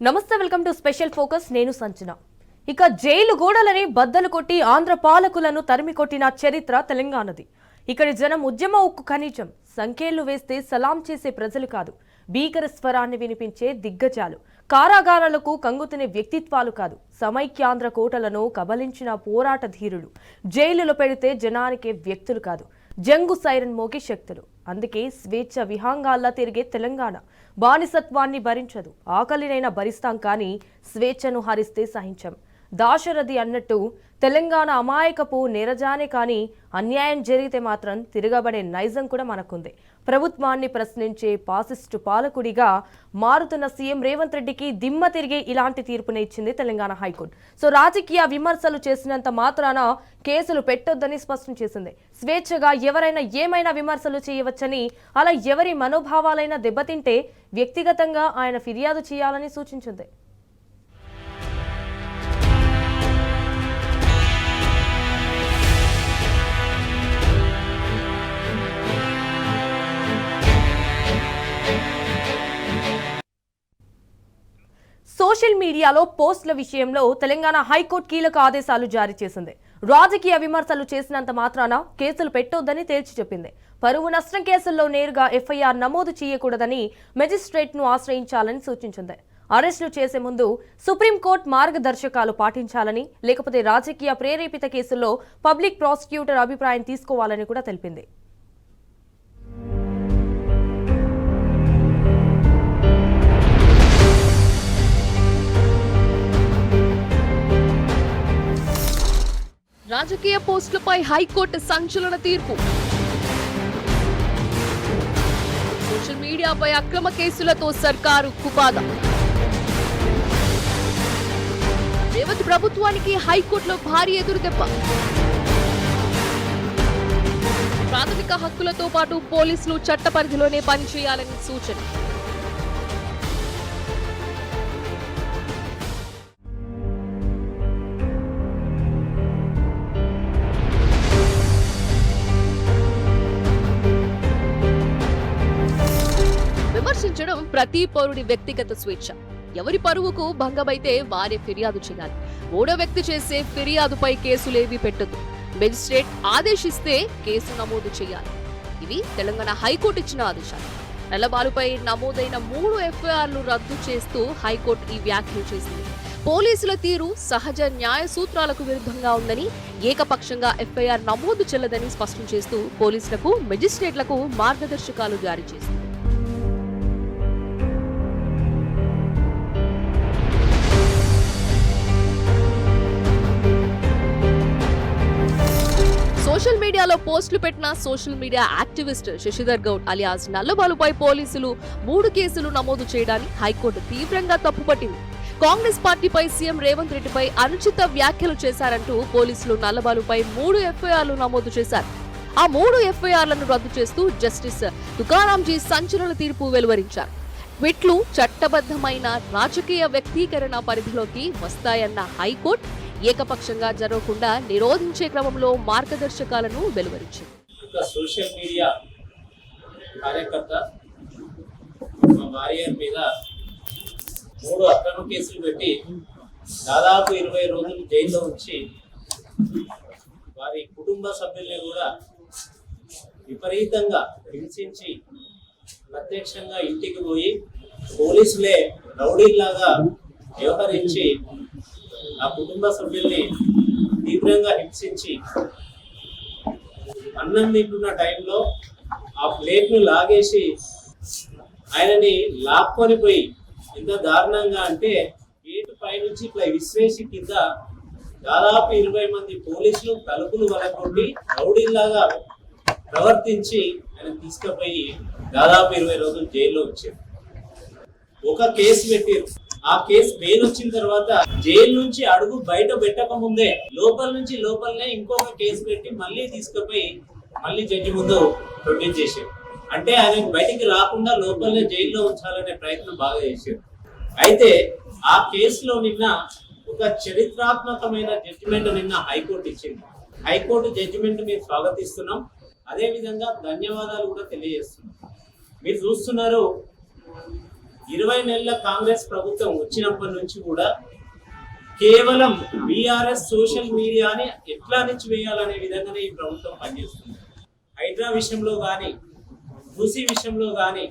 నమస్తే, welcome to special focus. నేను సంచన. ఇక జైలు గోడలని బద్దలు కొట్టి ఆంధ్ర పాలకులను తరిమి కొట్టిన చరిత్ర తెలంగాణది. ఇక్కడి జనం ఉద్యమ ఉక్కు ఖనిజం. సంఖ్యలు వేస్తే సలాం చేసే ప్రజలు కాదు, భీకర స్వరాన్ని వినిపించే దిగ్గజాలు. కారాగారాలకు కంగుతినే వ్యక్తిత్వాలు కాదు, సమైక్యాంధ్ర కోటలను కబలించిన పోరాట ధీరులు. జైలులో పెడితే జనానికే వ్యక్తులు కాదు, జంగు సైరన్ మోగే శక్తులు. అందుకే స్వేచ్ఛ విహంగాల్లా తిరిగే తెలంగాణ బానిసత్వాన్ని భరించదు. ఆకలినైనా భరిస్తాం, కానీ స్వేచ్ఛను హరిస్తే సహించం. దాశరథి అన్నట్టు తెలంగాణ అమాయకపు నెరజానే, కానీ అన్యాయం జరిగితే మాత్రం తిరగబడే నైజం కూడా మనకుంది. ప్రభుత్వాన్ని ప్రశ్నించే పాసిస్టు పాలకుడిగా మారుతున్న సీఎం రేవంత్ రెడ్డికి దిమ్మ తిరిగే ఇలాంటి తీర్పునే ఇచ్చింది తెలంగాణ హైకోర్టు. సో రాజకీయ విమర్శలు చేసినంత మాత్రాన కేసులు పెట్టొద్దని స్పష్టం చేసింది. స్వేచ్ఛగా ఎవరైనా ఏమైనా విమర్శలు చేయవచ్చని, అలా ఎవరి మనోభావాలైనా దెబ్బతింటే వ్యక్తిగతంగా ఆయన ఫిర్యాదు చేయాలని సూచించింది. సోషల్ మీడియాలో పోస్టుల విషయంలో తెలంగాణ హైకోర్టు కీలక ఆదేశాలు జారీ చేసింది. రాజకీయ విమర్శలు చేసినంత మాత్రాన కేసులు పెట్టొద్దని తేల్చి చెప్పింది. పరువు నష్టం కేసుల్లో నేరుగా ఎఫ్ఐఆర్ నమోదు చేయకూడదని మెజిస్ట్రేట్ను ఆశ్రయించాలని సూచించింది. అరెస్టులు చేసే ముందు సుప్రీంకోర్టు మార్గదర్శకాలు పాటించాలని, లేకపోతే రాజకీయ ప్రేరేపిత కేసుల్లో పబ్లిక్ ప్రాసిక్యూటర్ అభిప్రాయం తీసుకోవాలని కూడా తెలిపింది. రాజకీయ పోస్టులపై హైకోర్టు సంచలన తీర్పు. సోషల్ మీడియాపై అక్రమ కేసులతో సర్కారు కుపాద. రేవంత్ ప్రభుత్వానికి హైకోర్టులో భారీ ఎదురుదెబ్బ. ప్రాథమిక హక్కులతో పాటు పోలీసులు చట్ట పరిధిలోనే పనిచేయాలని సూచన. విమర్శించడం ప్రతి పౌరుడి వ్యక్తిగత స్వేచ్ఛ. ఎవరి పరువుకు భంగమైతే వారే ఫిర్యాదు చేయాలి. మూడో వ్యక్తి చేసే ఫిర్యాదుపై కేసులేవీ పెట్టొద్దు. మెజిస్ట్రేట్ ఆదేశిస్తే కేసు నమోదు చేయాలి. ఇవి తెలంగాణ హైకోర్టు ఇచ్చిన ఆదేశాలు. నల్లబాలుపై నమోదైన 3 ఎఫ్ఐఆర్లు రద్దు చేస్తూ హైకోర్టు ఈ వ్యాఖ్యలు చేసింది. పోలీసుల తీరు సహజ న్యాయ సూత్రాలకు విరుద్ధంగా ఉందని, ఏకపక్షంగా ఎఫ్ఐఆర్ నమోదు చెల్లదని స్పష్టం చేస్తూ పోలీసులకు, మెజిస్ట్రేట్లకు మార్గదర్శకాలు జారీ చేసింది. సోషల్ మీడియాలో పోస్టులు పెట్టిన social media activist Shashidhar Goud alias నల్లబాలుపై పోలీసులు 3 కేసులు నమోదు చేయడాన్ని హైకోర్టు తీవ్రంగా తప్పుపట్టింది. కాంగ్రెస్ పార్టీపై సీఎం రేవంత్ రెడ్డిపై అనుచిత వ్యాఖ్యలు చేశారంటూ పోలీసులు నల్లబాలుపై 3 ఎఫ్ఐఆర్లు నమోదు చేశారు. ఆ 3 ఎఫ్ఐఆర్లను రద్దు చేస్తూ జస్టిస్ తుకారాంజీ సంచలన తీర్పు వెలువరించారు. ట్వీట్లు చట్టబద్ధమైన రాజకీయ వ్యక్తీకరణ పరిధిలోకి వస్తాయన్న హైకోర్టు ఏకపక్షంగా జరగకుండా నిరోధించే క్రమంలో మార్గదర్శకాలను వెలువరించింది. సోషల్ మీడియా కార్యకర్త మా భార్య మీద 3 అక్రమ కేసులు పెట్టి దాదాపు 20 రోజులు జైల్లో ఉంచి వారి కుటుంబ సభ్యుల్ని కూడా విపరీతంగా హింసించి ప్రత్యక్షంగా ఇంటికి పోయి పోలీసులే రౌడీల్లాగా వ్యవహరించి ఆ కుటుంబ సభ్యుల్ని తీవ్రంగా హింసించి అన్నం తింటున్న టైంలో ఆ ప్లేట్ను లాగేసి ఆయనని లాక్కొని పోయి ఎంత దారుణంగా అంటే గేటు పైనుంచి ఇట్లా విశ్వేసి కింద దాదాపు 20 మంది పోలీసులు తలుపులు వలకొట్టి రౌడీల్లాగా ప్రవర్తించి ఆయన తీసుకుపోయి దాదాపు 20 రోజులు జైల్లో వచ్చారు. ఒక కేసు పెట్టారు. ఆ కేసు బెయిల్ వచ్చిన తర్వాత జైలు నుంచి అడుగు బయట పెట్టక ముందే లోపల నుంచి లోపలనే ఇంకొక కేసు పెట్టి మళ్ళీ తీసుకుపోయి మళ్ళీ జడ్జి ముందు ప్రొడ్యూస్ చేశారు. అంటే ఆయన బయటికి రాకుండా లోపలనే జైల్లో ఉంచాలనే ప్రయత్నం బాగా చేశారు. అయితే ఆ కేసులో నిన్న ఒక చరిత్రాత్మకమైన జడ్జిమెంట్ నిన్న హైకోర్టు ఇచ్చింది. హైకోర్టు జడ్జిమెంట్ మేము స్వాగతిస్తున్నాం. అదే విధంగా ధన్యవాదాలు కూడా తెలియజేస్తున్నాం. మీరు చూస్తున్నారు, 20 నెలల కాంగ్రెస్ ప్రభుత్వం వచ్చినప్పటి నుంచి కూడా కేవలం బీఆర్ఎస్ సోషల్ మీడియాని ఎట్లా అణిచివేయాలనే విధంగానే ఈ ప్రభుత్వం పనిచేస్తుంది. హైడ్రా విషయంలో కానీ మూసీ విషయంలో కానీ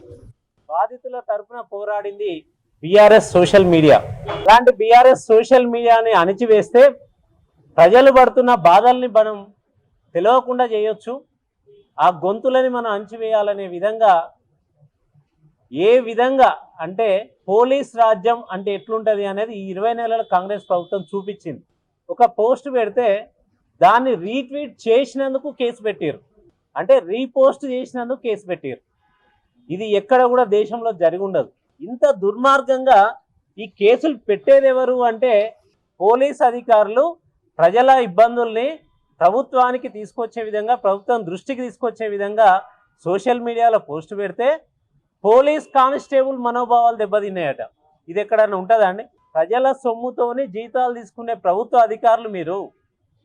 బాధితుల తరఫున పోరాడింది బీఆర్ఎస్ సోషల్ మీడియా. అలాంటి బీఆర్ఎస్ సోషల్ మీడియాని అణిచివేస్తే ప్రజలు పడుతున్న బాధల్ని మనం తెలియకుండా చేయొచ్చు. ఆ గొంతులని మనం అణిచివేయాలనే విధంగా ఏ విధంగా అంటే పోలీస్ రాజ్యం అంటే ఎట్లుంటుంది అనేది ఈ 20 నెలల కాంగ్రెస్ ప్రభుత్వం చూపించింది. ఒక పోస్ట్ పెడితే దాన్ని రీట్వీట్ చేసినందుకు కేసు పెట్టారు, అంటే రీపోస్ట్ చేసినందుకు కేసు పెట్టారు. ఇది ఎక్కడ కూడా దేశంలో జరిగి ఉండదు. ఇంత దుర్మార్గంగా ఈ కేసులు పెట్టేది ఎవరు అంటే పోలీస్ అధికారులు ప్రజల ఇబ్బందుల్ని ప్రభుత్వానికి తీసుకొచ్చే విధంగా, ప్రభుత్వం దృష్టికి తీసుకొచ్చే విధంగా సోషల్ మీడియాలో పోస్ట్ పెడితే పోలీస్ కానిస్టేబుల్ మనోభావాలు దెబ్బతిన్నాయట. ఇది ఎక్కడన్నా ఉంటుందా అండి? ప్రజల సొమ్ముతోని జీతాలు తీసుకునే ప్రభుత్వ అధికారులు మీరు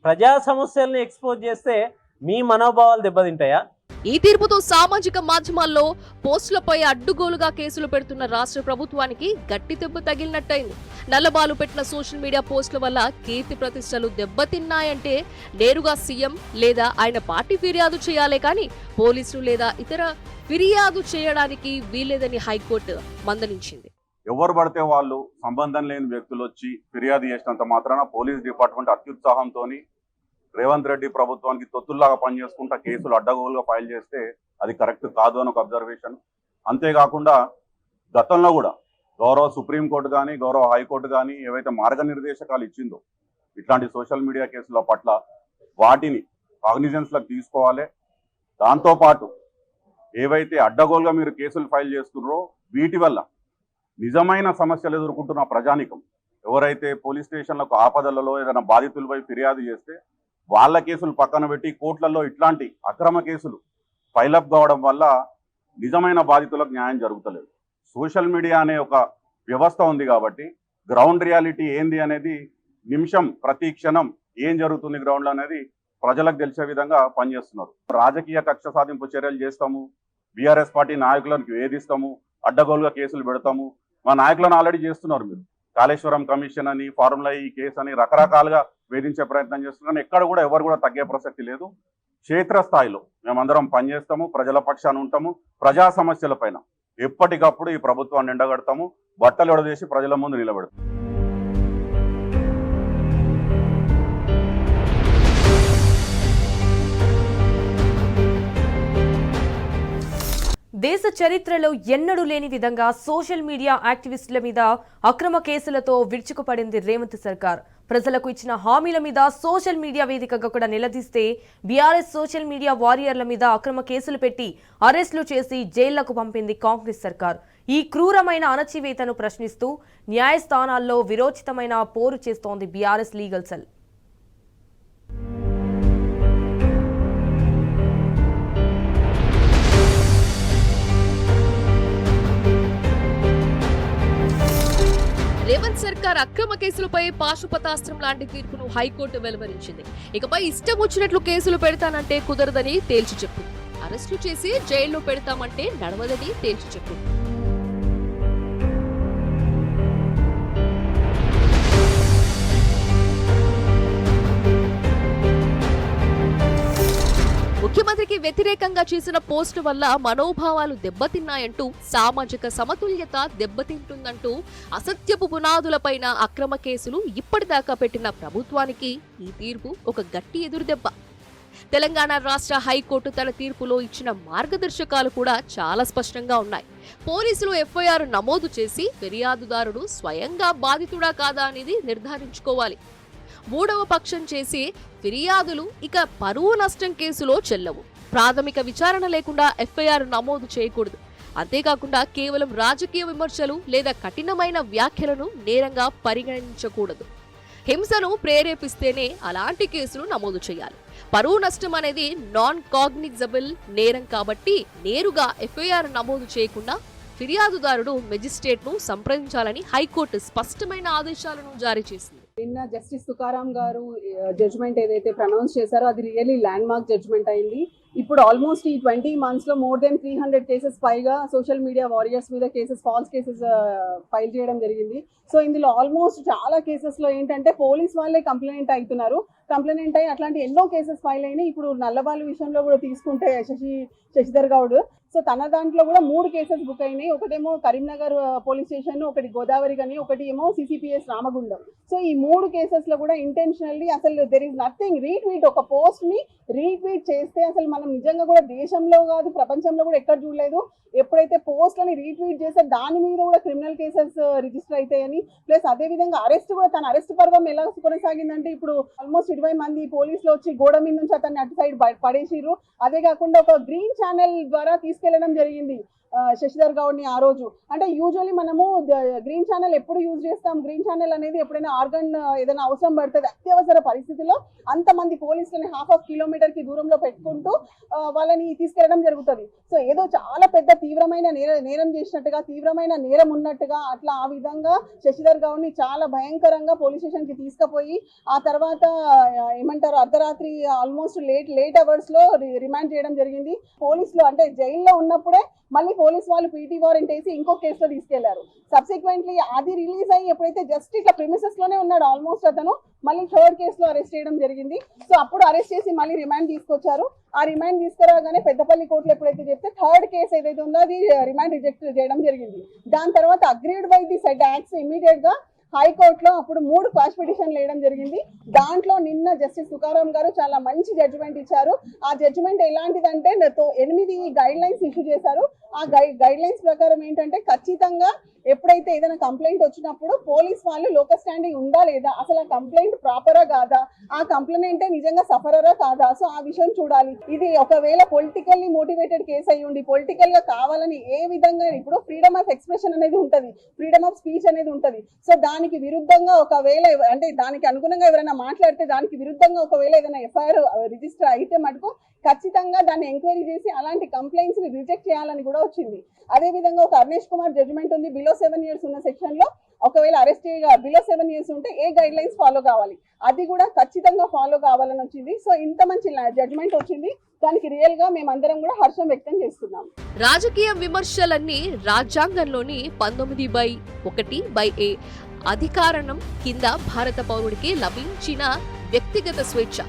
ప్రజా సమస్యల్ని ఎక్స్పోజ్ చేస్తే మీ మనోభావాలు దెబ్బతింటాయా? ఈ తీర్పుతో సామాజిక మాధ్యమాల్లో పోస్టులపై అడ్డుగోలుగా కేసులు పెడుతున్న రాష్ట్ర ప్రభుత్వానికి గట్టి దెబ్బ తగిలినట్టయింది. నల్లబాలు పెట్టిన సోషల్ మీడియా పోస్టుల వల్ల కీర్తి ప్రతిష్టలు దెబ్బతిన్నాయంటే నేరుగా సీఎం లేదా ఆయన పార్టీ ఫిర్యాదు చేయాలే కానీ పోలీసులు లేదా ఇతర ఫిర్యాదు చేయడానికి వీల్లేదని హైకోర్టు మందలించింది. ఎవరు పడితే వాళ్ళు సంబంధం లేని వ్యక్తులు వచ్చి ఫిర్యాదు చేసినంత మాత్రాన పోలీస్ డిపార్ట్మెంట్ అత్యుత్సాహంతో రేవంత్ రెడ్డి ప్రభుత్వానికి తొత్తుల్లాగా పనిచేసుకుంటా కేసులు అడ్డగోలుగా ఫైల్ చేస్తే అది కరెక్ట్ కాదు అని ఒక అబ్జర్వేషన్. అంతేకాకుండా గతంలో కూడా గౌరవ సుప్రీంకోర్టు కానీ గౌరవ హైకోర్టు కానీ ఏవైతే మార్గనిర్దేశకాలు ఇచ్చిందో ఇట్లాంటి సోషల్ మీడియా కేసుల పట్ల వాటిని కాగ్నిజెన్స్లకు తీసుకోవాలి. దాంతోపాటు ఏవైతే అడ్డగోలుగా మీరు కేసులు ఫైల్ చేస్తున్నారో వీటి వల్ల నిజమైన సమస్యలు ఎదుర్కొంటున్న ప్రజానికం ఎవరైతే పోలీస్ స్టేషన్లకు ఆపదలలో ఏదైనా బాధితులపై ఫిర్యాదు చేస్తే వాళ్ళ కేసులు పక్కన పెట్టి కోర్టులలో ఇట్లాంటి అక్రమ కేసులు ఫైలప్ కావడం వల్ల నిజమైన బాధితులకు న్యాయం జరుగుతలేదు. సోషల్ మీడియా అనే ఒక వ్యవస్థ ఉంది కాబట్టి గ్రౌండ్ రియాలిటీ ఏంది అనేది నిమిషం ప్రతి క్షణం ఏం జరుగుతుంది గ్రౌండ్లో అనేది ప్రజలకు తెలిసే విధంగా పనిచేస్తున్నారు. రాజకీయ కక్ష సాధింపు చర్యలు చేస్తాము, బీఆర్ఎస్ పార్టీ నాయకులను వేధిస్తాము, అడ్డగోలుగా కేసులు పెడతాము. మా నాయకులను ఆల్రెడీ చేస్తున్నారు. మీరు కాళేశ్వరం కమిషన్ అని, ఫార్ములా ఈ కేసు అని రకరకాలుగా వేధించే ప్రయత్నం చేస్తున్నారు. ఎక్కడ కూడా ఎవరు కూడా తగ్గే ప్రసక్తి లేదు. క్షేత్రస్థాయిలో మేమందరం పనిచేస్తాము, ప్రజల పక్షాన ఉంటాము. ప్రజా సమస్యల పైన ఎప్పటికప్పుడు ఈ ప్రభుత్వాన్ని ఎండగడతాము, బట్టలు ఎడదేసి ప్రజల ముందు నిలబెడతాము. దేశ చరిత్రలో ఎన్నడూ లేని విధంగా సోషల్ మీడియా యాక్టివిస్టుల మీద అక్రమ కేసులతో విరుచుకుపడింది రేవంత్ సర్కార్. ప్రజలకు ఇచ్చిన హామీల మీద సోషల్ మీడియా వేదికగా కూడా నిలదీస్తే బీఆర్ఎస్ సోషల్ మీడియా వారియర్ల మీద అక్రమ కేసులు పెట్టి అరెస్టులు చేసి జైళ్లకు పంపింది కాంగ్రెస్ సర్కార్. ఈ క్రూరమైన అణచివేతను ప్రశ్నిస్తూ న్యాయస్థానాల్లో విరోచితమైన పోరు చేస్తోంది బీఆర్ఎస్ లీగల్ సెల్. రేవంత్ సర్కార్ అక్రమ కేసులపై పాశుపతాస్త్రం లాంటి తీర్పును హైకోర్టు వెలువరించింది. ఇకపై ఇష్టం వచ్చినట్లు కేసులు పెడతానంటే కుదరదని తేల్చి చెప్పింది. అరెస్టులు చేసి జైల్లో పెడతామంటే నడవదని తేల్చి చెప్పింది. ముఖ్యమంత్రికి వ్యతిరేకంగా చేసిన పోస్టు వల్ల మనోభావాలు దెబ్బతిన్నాయంటూ, సామాజిక సమతుల్యత దెబ్బతింటుందంటూ అసత్యపు పునాదులపైన అక్రమ కేసులు ఇప్పటిదాకా పెట్టిన ప్రభుత్వానికి ఈ తీర్పు ఒక గట్టి ఎదురుదెబ్బ. తెలంగాణ రాష్ట్ర హైకోర్టు తన తీర్పులో ఇచ్చిన మార్గదర్శకాలు కూడా చాలా స్పష్టంగా ఉన్నాయి. పోలీసులు ఎఫ్ఐఆర్ నమోదు చేసి ఫిర్యాదుదారుడు స్వయంగా బాధితుడా కాదా అనేది నిర్ధారించుకోవాలి. మూడవ పక్షం చేసి ఫిర్యాదులు ఇక పరువు నష్టం కేసులో చెల్లవు. ప్రాథమిక విచారణ లేకుండా ఎఫ్ఐఆర్ నమోదు చేయకూడదు. అంతేకాకుండా కేవలం రాజకీయ విమర్శలు లేదా కఠినమైన వ్యాఖ్యలను నేరంగా పరిగణించకూడదు. హింసను ప్రేరేపిస్తేనే అలాంటి కేసులు నమోదు చేయాలి. పరువు నష్టం అనేది నాన్ కాగ్నిజబుల్ నేరం కాబట్టి నేరుగా ఎఫ్ఐఆర్ నమోదు చేయకుండా ఫిర్యాదుదారుడు మెజిస్ట్రేట్ను సంప్రదించాలని హైకోర్టు స్పష్టమైన ఆదేశాలను జారీ చేసింది. నిన్న జస్టిస్ తుకారాం గారు జడ్జిమెంట్ ఏదైతే ప్రనౌన్స్ చేశారో అది రియల్లీ ల్యాండ్ మార్క్ జడ్జిమెంట్ అయింది. ఇప్పుడు ఆల్మోస్ట్ ఈ 20 months లో మోర్ దెన్ 300 కేసెస్ పైగా సోషల్ మీడియా వారియర్స్ మీద ఫాల్స్ కేసెస్ ఫైల్ చేయడం జరిగింది. సో ఇందులో ఆల్మోస్ట్ చాలా కేసెస్ లో ఏంటంటే పోలీస్ వాళ్ళే కంప్లైంట్ అయ్యి అట్లాంటి ఎన్నో కేసెస్ ఫైల్ అయినాయి. ఇప్పుడు నల్లబాలు విషయంలో కూడా తీసుకుంటే శశిధర్ గౌడ్, సో తన దాంట్లో కూడా 3 కేసెస్ బుక్ అయినాయి. ఒకటేమో కరీంనగర్ పోలీస్ స్టేషన్, ఒకటి గోదావరి గని, ఒకటి ఏమో సిసిపిఎస్ రామగుండం. సో ఈ 3 కేసెస్ లో కూడా ఇంటెన్షనల్లీ అసలు దెర్ ఇస్ నథింగ్ ఒక పోస్ట్ ని రీట్వీట్ చేస్తే అసలు మనం నిజంగా కూడా దేశంలో కాదు ప్రపంచంలో కూడా ఎక్కడ చూడలేదు. ఎప్పుడైతే పోస్ట్లని రీట్వీట్ చేస్తే దాని మీద కూడా క్రిమినల్ కేసెస్ రిజిస్టర్ అవుతాయని, ప్లస్ అదే విధంగా తన అరెస్ట్ పర్వం ఎలా కొనసాగిందంటే ఇప్పుడు ఆల్మోస్ట్ 20 మంది పోలీసులు వచ్చి గోడ మీద నుంచి అతన్ని అటు సైడ్ పడేసిర్రు. అదే కాకుండా ఒక గ్రీన్ ఛానల్ ద్వారా తీసుకెళ్లడం జరిగింది శశిధర్ గౌడ్ ని ఆ రోజు. అంటే యూజువల్లీ మనము గ్రీన్ ఛానల్ ఎప్పుడు యూజ్ చేస్తాం, గ్రీన్ ఛానల్ అనేది ఎప్పుడైనా ఆర్గన్ ఏదైనా అవసరం పడుతుంది అత్యవసర పరిస్థితిలో అంతమంది పోలీసులని ½ కిలోమీటర్ కి దూరంలో పెట్టుకుంటూ వాళ్ళని తీసుకెళ్లడం జరుగుతుంది. సో ఏదో చాలా పెద్ద తీవ్రమైన నేరం చేసినట్టుగా, తీవ్రమైన నేరం ఉన్నట్టుగా అట్లా ఆ విధంగా శశిధర్ గౌడ్ ని చాలా భయంకరంగా పోలీస్ స్టేషన్ కి తీసుకుపోయి ఆ తర్వాత ఏమంటారు అర్ధరాత్రి ఆల్మోస్ట్ లేట్ అవర్స్ లో రిమాండ్ చేయడం జరిగింది. పోలీసులు అంటే జైల్లో ఉన్నప్పుడే మళ్ళీ పోలీస్ వాళ్ళు పీటీ వారెంట్ వేసి ఇంకో కేసులో తీసుకెళ్లారు. సబ్సిక్వెంట్లీ అది రిలీజ్ అయ్యి ఎప్పుడైతే జస్ట్ ఇట్లా ప్రిమిసెస్ లోనే ఉన్నాడు ఆల్మోస్ట్ అతను, మళ్ళీ 3rd కేసులో అరెస్ట్ చేయడం జరిగింది. సో అప్పుడు అరెస్ట్ చేసి మళ్ళీ రిమాండ్ తీసుకొచ్చారు. ఆ రిమాండ్ తీసుకురాగానే పెద్దపల్లి కోర్టులో ఎప్పుడైతే చెప్తే 3rd కేసు ఏదైతే ఉందో అది రిమాండ్ రిజెక్ట్ చేయడం జరిగింది. దాని తర్వాత agreed by the said acts immediate గా హైకోర్టులో అప్పుడు 3 క్వాష్ పిటిషన్లు వేయడం జరిగింది. దాంట్లో నిన్న జస్టిస్ తుకారాం గారు చాలా మంచి జడ్జిమెంట్ ఇచ్చారు. ఆ జడ్జిమెంట్ ఎలాంటిదంటే 8 గైడ్ లైన్స్ ఇష్యూ చేశారు. ఆ గైడ్ లైన్స్ ప్రకారం ఏంటంటే ఖచ్చితంగా ఎప్పుడైతే ఏదైనా కంప్లైంట్ వచ్చినప్పుడు పోలీస్ వాళ్ళు లోకల్ స్టాండింగ్ ఉందా లేదా, అసలు ఆ కంప్లైంట్ ప్రాపరా కాదా, ఆ కంప్లైంట్ నిజంగా సఫరరా కాదా, సో ఆ విషయం చూడాలి. ఇది ఒకవేళ పొలిటికల్లీ మోటివేటెడ్ కేసు అయ్యి ఉండి పొలిటికల్ గా కావాలని ఏ విధంగా ఇప్పుడు ఫ్రీడమ్ ఆఫ్ ఎక్స్ప్రెషన్ అనేది ఉంటది, ఫ్రీడమ్ ఆఫ్ స్పీచ్ అనేది ఉంటది. సో దానికి విరుద్ధంగా ఒకవేళ అంటే దానికి అనుగుణంగా ఎవరైనా మాట్లాడితే దానికి విరుద్ధంగా ఒకవేళ ఏదైనా ఎఫ్ఐఆర్ రిజిస్టర్ అయితే మటుకు ఖచ్చితంగా దాన్ని ఎంక్వైరీ చేసి అలాంటి కంప్లైంట్స్ ని రిజెక్ట్ చేయాలని కూడా వచ్చింది. అదే విధంగా ఒక అర్నేష్ కుమార్ జడ్జిమెంట్ ఉంది, బిలో 7 years ఉన్న సెక్షన్ లో ఒకవేళ అరెస్ట్ చేయగా బిలో 7 years ఉంటే ఏ గైడ్ లైన్స్ ఫాలో కావాలి, అది కూడా ఖచ్చితంగా ఫాలో కావాలని వచ్చింది. సో ఇంత మంచి జడ్జిమెంట్ వచ్చింది, దానికి రియల్ గా మేమందరం కూడా హర్షం వ్యక్తం చేస్తున్నాం. రాజకీయ విమర్శలన్నీ రాజ్యాంగంలోని 19(1)(a) అధికారణం కింద భారత పౌరుడికి లభించిన వ్యక్తిగత స్వేచ్ఛ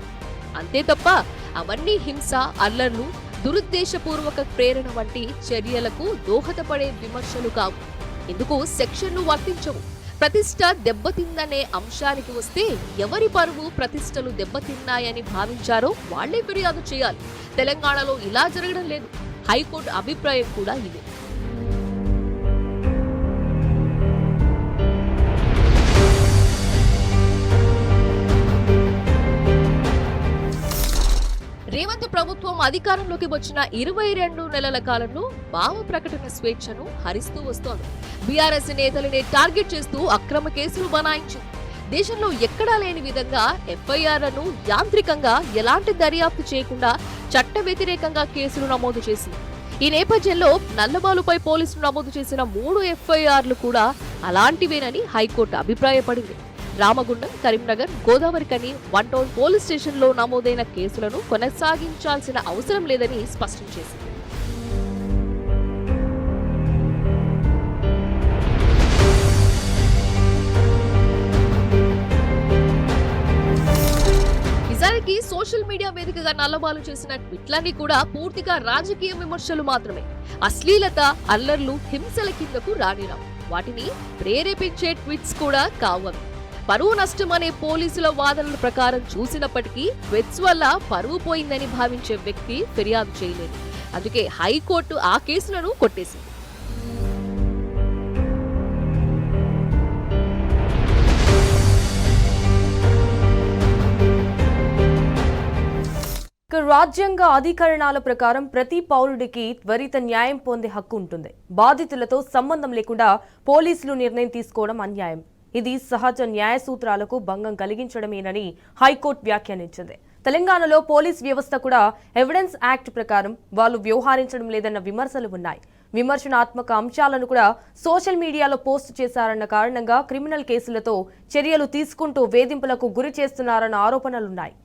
అంతే తప్ప అవన్నీ హింస, అల్లర్లు, దురుద్దేశపూర్వక ప్రేరణ వంటి చర్యలకు దోహదపడే విమర్శలు కావు. ఇందుకు సెక్షన్లు వర్తించవు. ప్రతిష్ట దెబ్బతిందనే అంశానికి వస్తే ఎవరి పరువు ప్రతిష్టలు దెబ్బతిన్నాయని భావించారో వాళ్లే ఫిర్యాదు చేయాలి. తెలంగాణలో ఇలా జరగడం లేదు. హైకోర్టు అభిప్రాయం కూడా ఇదే. రేవంత్ ప్రభుత్వం అధికారంలోకి వచ్చిన 22 నెలల కాలంలో భావ ప్రకటన స్వేచ్ఛను హరిస్తూ వస్తోంది. బీఆర్ఎస్ నేతలనే టార్గెట్ చేస్తూ అక్రమ కేసులు బనాయించింది. దేశంలో ఎక్కడా లేని విధంగా ఎఫ్ఐఆర్లను యాంత్రికంగా ఎలాంటి దర్యాప్తు చేయకుండా చట్ట వ్యతిరేకంగా కేసులు నమోదు చేసింది. ఈ నేపథ్యంలో నల్లబాలుపై పోలీసులు నమోదు చేసిన 3 ఎఫ్ఐఆర్లు కూడా అలాంటివేనని హైకోర్టు అభిప్రాయపడింది. రామగుండం, కరీంనగర్, గోదావరి కని, 1 టౌన్ పోలీస్ స్టేషన్లో నమోదైన కేసులను కొనసాగించాల్సిన అవసరం లేదని స్పష్టం చేసింది. నిజానికి సోషల్ మీడియా వేదికగా నల్లబాలు చేసిన ట్వీట్లన్నీ కూడా పూర్తిగా రాజకీయ విమర్శలు మాత్రమే. అశ్లీలత, అల్లర్లు, హింసల కిందకు రానిరావు. వాటిని ప్రేరేపించే ట్వీట్స్ కూడా కావవి. పరువు నష్టం అనే పోలీసుల వాదనల ప్రకారం చూసినప్పటికీ ట్వీట్స్ వల్ల పరువు పోయిందని భావించే వ్యక్తి ఫిర్యాదు చేయలేదు. అందుకే హైకోర్టు ఆ కేసులను కొట్టేసింది. రాజ్యాంగ అధికరణాల ప్రకారం ప్రతి పౌరుడికి త్వరిత న్యాయం పొందే హక్కు ఉంటుంది. బాధితులతో సంబంధం లేకుండా పోలీసులు నిర్ణయం తీసుకోవడం అన్యాయం. ఇది సహజ న్యాయ సూత్రాలకు భంగం కలిగించడమేనని హైకోర్టు వ్యాఖ్యానించింది. తెలంగాణలో పోలీస్ వ్యవస్థ కూడా ఎవిడెన్స్ యాక్ట్ ప్రకారం వాళ్ళు వ్యవహరించడం లేదన్న విమర్శలు ఉన్నాయి. విమర్శనాత్మక అంశాలను కూడా సోషల్ మీడియాలో పోస్ట్ చేశారన్న కారణంగా క్రిమినల్ కేసులతో చర్యలు తీసుకుంటూ వేధింపులకు గురి చేస్తున్నారన్న ఆరోపణలున్నాయి.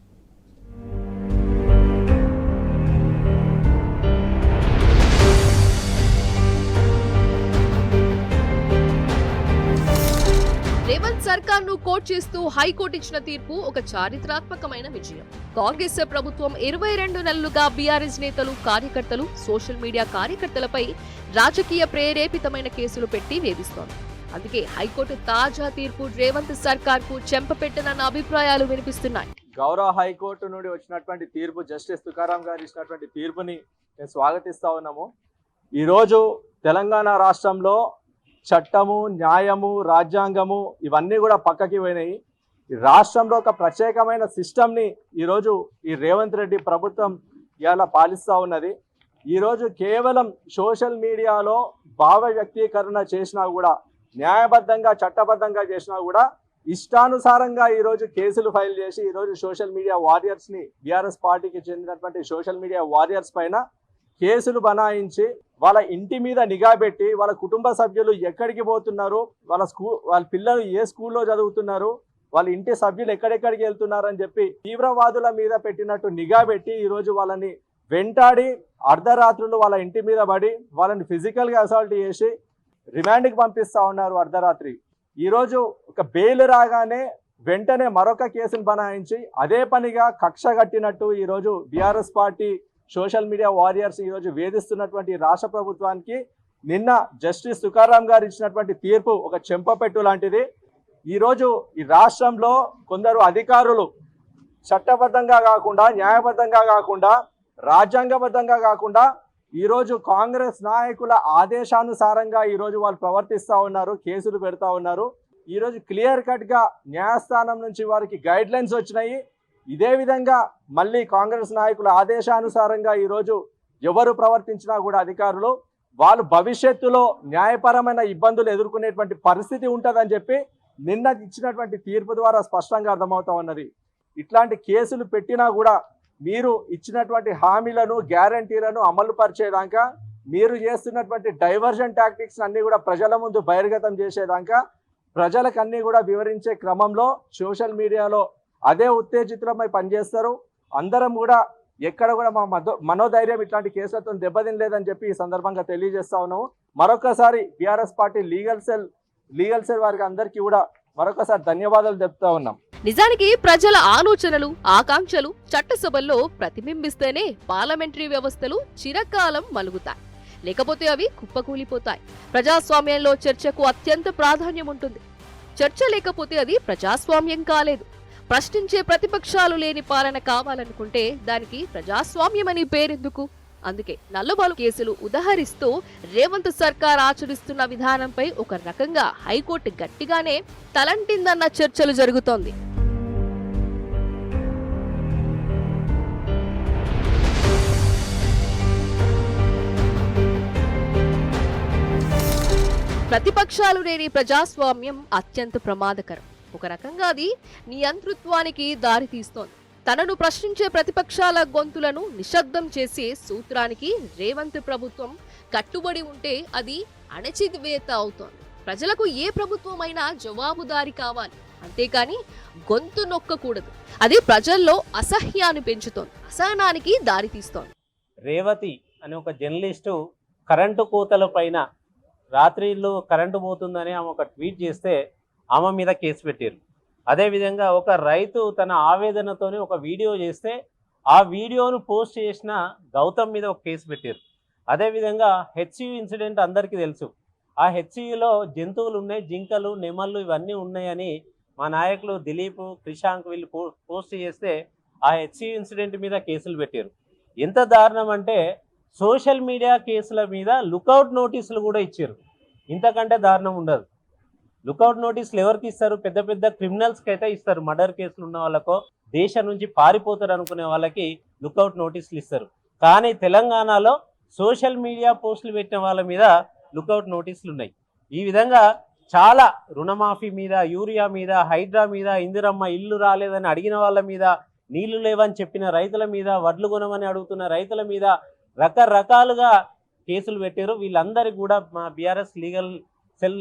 రేవంత్ సర్కార్ ను కోట్ చేస్తూ హైకోర్టు ఇచ్చిన తీర్పు ఒక చారిత్రాత్మకమైన విజయం. కాంగ్రెస్ ప్రభుత్వం 22 నెలలుగా బీఆర్ఎస్ నేతలు, కార్యకర్తలు, సోషల్ మీడియా కార్యకర్తలపై రాజకీయ ప్రేరేపితమైన కేసులు పెట్టి వేధిస్తోంది. అందుకే హైకోర్టు తాజా తీర్పు రేవంత్ సర్కార్ కు చెంపపెట్టనన్న అభిప్రాయాలు వినిపిస్తున్నాయి. గౌరవ హైకోర్టు నుండి వచ్చినటువంటి తీర్పు, జస్టిస్ తుకారాం గారు ఇచ్చినటువంటి తీర్పుని మేము స్వాగతిస్తా ఉన్నాము. ఈరోజు తెలంగాణ రాష్ట్రంలో చట్టము, న్యాయము, రాజ్యాంగము ఇవన్నీ కూడా పక్కకి పోయినాయి. ఈ రాష్ట్రంలో ఒక ప్రత్యేకమైన సిస్టమ్ని ఈరోజు ఈ రేవంత్ రెడ్డి ప్రభుత్వం ఇవాళ పాలిస్తూ ఉన్నది. ఈరోజు కేవలం సోషల్ మీడియాలో భావ వ్యక్తీకరణ చేసినా కూడా, న్యాయబద్ధంగా చట్టబద్ధంగా చేసినా కూడా ఇష్టానుసారంగా ఈరోజు కేసులు ఫైల్ చేసి ఈరోజు సోషల్ మీడియా వారియర్స్ని, బీఆర్ఎస్ పార్టీకి చెందినటువంటి సోషల్ మీడియా వారియర్స్ పైన కేసులు బనాయించి వాళ్ళ ఇంటి మీద నిఘా పెట్టి, వాళ్ళ కుటుంబ సభ్యులు ఎక్కడికి పోతున్నారు, వాళ్ళ పిల్లలు ఏ స్కూల్లో చదువుతున్నారు, వాళ్ళ ఇంటి సభ్యులు ఎక్కడెక్కడికి వెళ్తున్నారు అని చెప్పి తీవ్రవాదుల మీద పెట్టినట్టు నిఘా పెట్టి ఈరోజు వాళ్ళని వెంటాడి అర్ధరాత్రులు వాళ్ళ ఇంటి మీద పడి వాళ్ళని ఫిజికల్గా అసాల్ట్ చేసి రిమాండ్కి పంపిస్తూ ఉన్నారు అర్ధరాత్రి. ఈరోజు ఒక బెయిల్ రాగానే వెంటనే మరొక కేసును బనాయించి అదే పనిగా కక్ష కట్టినట్టు ఈరోజు BRS party social media warriors ఈరోజు వేధిస్తున్నటువంటి రాష్ట్ర ప్రభుత్వానికి నిన్న జస్టిస్ తుకారాం గారు ఇచ్చినటువంటి తీర్పు ఒక చెంపపెట్టు లాంటిది. ఈరోజు ఈ రాష్ట్రంలో కొందరు అధికారులు చట్టబద్ధంగా కాకుండా, న్యాయబద్ధంగా కాకుండా, రాజ్యాంగబద్ధంగా కాకుండా ఈరోజు కాంగ్రెస్ నాయకుల ఆదేశానుసారంగా ఈరోజు వాళ్ళు ప్రవర్తిస్తూ ఉన్నారు, కేసులు పెడతా ఉన్నారు. ఈరోజు క్లియర్ కట్గా న్యాయస్థానం నుంచి వారికి గైడ్ లైన్స్ వచ్చినాయి. ఇదే విధంగా మళ్ళీ కాంగ్రెస్ నాయకుల ఆదేశానుసారంగా ఈరోజు ఎవరు ప్రవర్తించినా కూడా అధికారులు వాళ్ళు భవిష్యత్తులో న్యాయపరమైన ఇబ్బందులు ఎదుర్కొనేటువంటి పరిస్థితి ఉంటుందని చెప్పి నిన్న ఇచ్చినటువంటి తీర్పు ద్వారా స్పష్టంగా అర్థమవుతా ఉన్నది. ఇట్లాంటి కేసులు పెట్టినా కూడా మీరు ఇచ్చినటువంటి హామీలను, గ్యారంటీలను అమలు పరిచేదాకా, మీరు చేస్తున్నటువంటి డైవర్జన్ టాక్టిక్స్ అన్ని కూడా ప్రజల ముందు బహిర్గతం చేసేదాకా, ప్రజలకు అన్ని కూడా వివరించే క్రమంలో సోషల్ మీడియాలో అదే ఉత్తేజితులమై పనిచేస్తారు. అందరం కూడా ఎక్కడ కూడా మా మనోధైర్యం ఇట్లాంటి కేసులతో దెబ్బతినలేదని చెప్పి ఈ సందర్భంగా తెలియజేస్తా ఉన్నాము. మరొకసారి బీఆర్ఎస్ పార్టీ లీగల్ సెల్ వారికి అందరికీ కూడా మరొకసారి ధన్యవాదాలు చెప్తా ఉన్నాం. నిజానికి ప్రజల ఆలోచనలు, ఆకాంక్షలు చట్టసభల్లో ప్రతిబింబిస్తేనే పార్లమెంటరీ వ్యవస్థలు చిరకాలం మలుగుతాయి, లేకపోతే అవి కుప్పకూలిపోతాయి. ప్రజాస్వామ్యంలో చర్చకు అత్యంత ప్రాధాన్యం ఉంటుంది. చర్చ లేకపోతే అది ప్రజాస్వామ్యం కాలేదు. ప్రశ్నించే ప్రతిపక్షాలు లేని పాలన కావాలనుకుంటే దానికి ప్రజాస్వామ్యమని పేరెందుకు? అందుకే నల్లబాలు కేసులు ఉదహరిస్తూ రేవంత్ సర్కార్ ఆచరిస్తున్న విధానంపై ఒక రకంగా హైకోర్టు గట్టిగానే తలంటిందన్న చర్చలు జరుగుతోంది. ప్రతిపక్షాలు లేని ప్రజాస్వామ్యం అత్యంత ప్రమాదకరం. ఒక రకంగా అది నియంతృత్వానికి దారి తీస్తోంది. తనను ప్రశ్నించే ప్రతిపక్షాల గొంతులను నిశ్శబ్దం చేసే సూత్రానికి రేవంత్ ప్రభుత్వం కట్టుబడి ఉంటే అది అణచివేత అవుతోంది. ప్రజలకు ఏ ప్రభుత్వమైనా జవాబుదారీ కావాలి, అంతేకాని గొంతు నొక్కకూడదు. అది ప్రజల్లో అసహ్యాన్ని పెంచుతోంది, అసహనానికి దారితీస్తోంది. రేవతి అనే ఒక జర్నలిస్టు కరెంటు కోతల పైన రాత్రిళ్ళు కరెంటు పోతుందని ఆమె ఒక ట్వీట్ చేస్తే ఆమె మీద కేసు పెట్టారు. అదేవిధంగా ఒక రైతు తన ఆవేదనతోని ఒక వీడియో చేస్తే ఆ వీడియోను పోస్ట్ చేసిన గౌతమ్ మీద ఒక కేసు పెట్టారు. అదేవిధంగా హెచ్సియు ఇన్సిడెంట్ అందరికీ తెలుసు. ఆ హెచ్సియులో జంతువులు ఉన్నాయి, జింకలు, నెమళ్ళు ఇవన్నీ ఉన్నాయని మా నాయకులు దిలీప్, క్రిషాంక్ వీళ్ళు పోస్ట్ చేస్తే ఆ హెచ్సియు ఇన్సిడెంట్ మీద కేసులు పెట్టారు. ఎంత దారుణం అంటే సోషల్ మీడియా కేసుల మీద లుకౌట్ నోటీసులు కూడా ఇచ్చారు. ఇంతకంటే దారుణం ఉండదు. లుకౌట్ నోటీసులు ఎవరికి ఇస్తారు? పెద్ద పెద్ద క్రిమినల్స్కి అయితే ఇస్తారు. మర్డర్ కేసులు ఉన్న వాళ్ళకో, దేశం నుంచి పారిపోతారు అనుకునే వాళ్ళకి లుకౌట్ నోటీసులు ఇస్తారు. కానీ తెలంగాణలో సోషల్ మీడియా పోస్టులు పెట్టిన వాళ్ళ మీద లుకౌట్ నోటీసులు ఉన్నాయి. ఈ విధంగా చాలా రుణమాఫీ మీద, యూరియా మీద, హైడ్రా మీద, ఇందిరమ్మ ఇల్లు రాలేదని అడిగిన వాళ్ళ మీద, నీళ్లు లేవని చెప్పిన రైతుల మీద, వడ్లు కొనమని అడుగుతున్న రైతుల మీద రకరకాలుగా కేసులు పెట్టారు. వీళ్ళందరికీ కూడా మా బీఆర్ఎస్ లీగల్ సెల్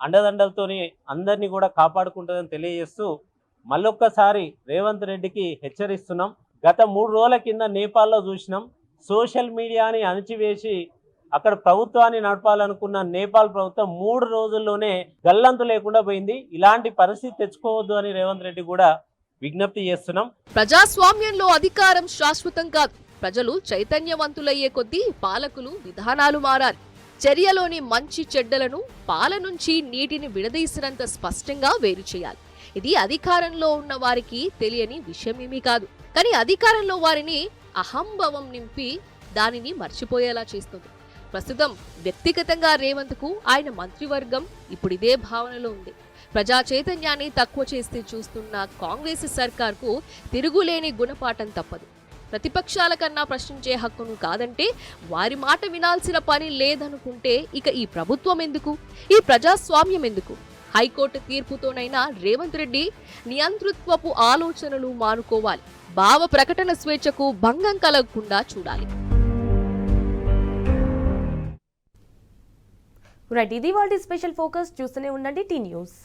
అండదండలతోని అందరినీ కూడా కాపాడుకుంటుందని తెలియజేస్తూ మళ్ళొక్కసారి రేవంత్ రెడ్డికి హెచ్చరిస్తున్నాం. గత 3 రోజుల కింద నేపాల్లో చూసినాం. సోషల్ మీడియాని అణచివేసి అక్కడ ప్రభుత్వాన్ని నడపాలనుకున్న నేపాల్ ప్రభుత్వం 3 రోజుల్లోనే గల్లంతు లేకుండా పోయింది. ఇలాంటి పరిస్థితి తెచ్చుకోవద్దు అని రేవంత్ రెడ్డి కూడా విజ్ఞప్తి చేస్తున్నాం. ప్రజాస్వామ్యంలో అధికారం శాశ్వతం కాదు. ప్రజలు చైతన్యవంతులయ్యే కొద్దీ పాలకులు విధానాలు మారాలి. చర్యలోని మంచి చెడ్డలను పాల నుంచి నీటిని విడదీసినంత స్పష్టంగా వేరు చేయాలి. ఇది అధికారంలో ఉన్న వారికి తెలియని విషయమేమీ కాదు. కానీ అధికారంలో వారిని అహంభావం నింపి దానిని మర్చిపోయేలా చేస్తుంది. ప్రస్తుతం వ్యక్తిగతంగా రేవంత్ కు ఆయన మంత్రివర్గం ఇప్పుడు ఇదే భావనలో ఉంది. ప్రజా చైతన్యాన్ని తక్కువ చేస్తే చూస్తున్న కాంగ్రెస్ సర్కార్కు తిరుగులేని గుణపాఠం తప్పదు. ప్రతిపక్షాల కన్నా ప్రశ్నించే హక్కును కాదంటే, వారి మాట వినాల్సిన పని లేదనుకుంటే ఇక ఈ ప్రభుత్వం ఎందుకు, ఈ ప్రజాస్వామ్యం ఎందుకు? హైకోర్టు తీర్పుతోనైనా రేవంత్ రెడ్డి నియంతృత్వపు ఆలోచనలు మానుకోవాలి. భావ ప్రకటన స్వేచ్ఛకు భంగం కలగకుండా చూడాలి. రైట్, ఇది వాళ్ళ స్పెషల్ ఫోకస్. చూస్తూనే ఉండండి టీ న్యూస్.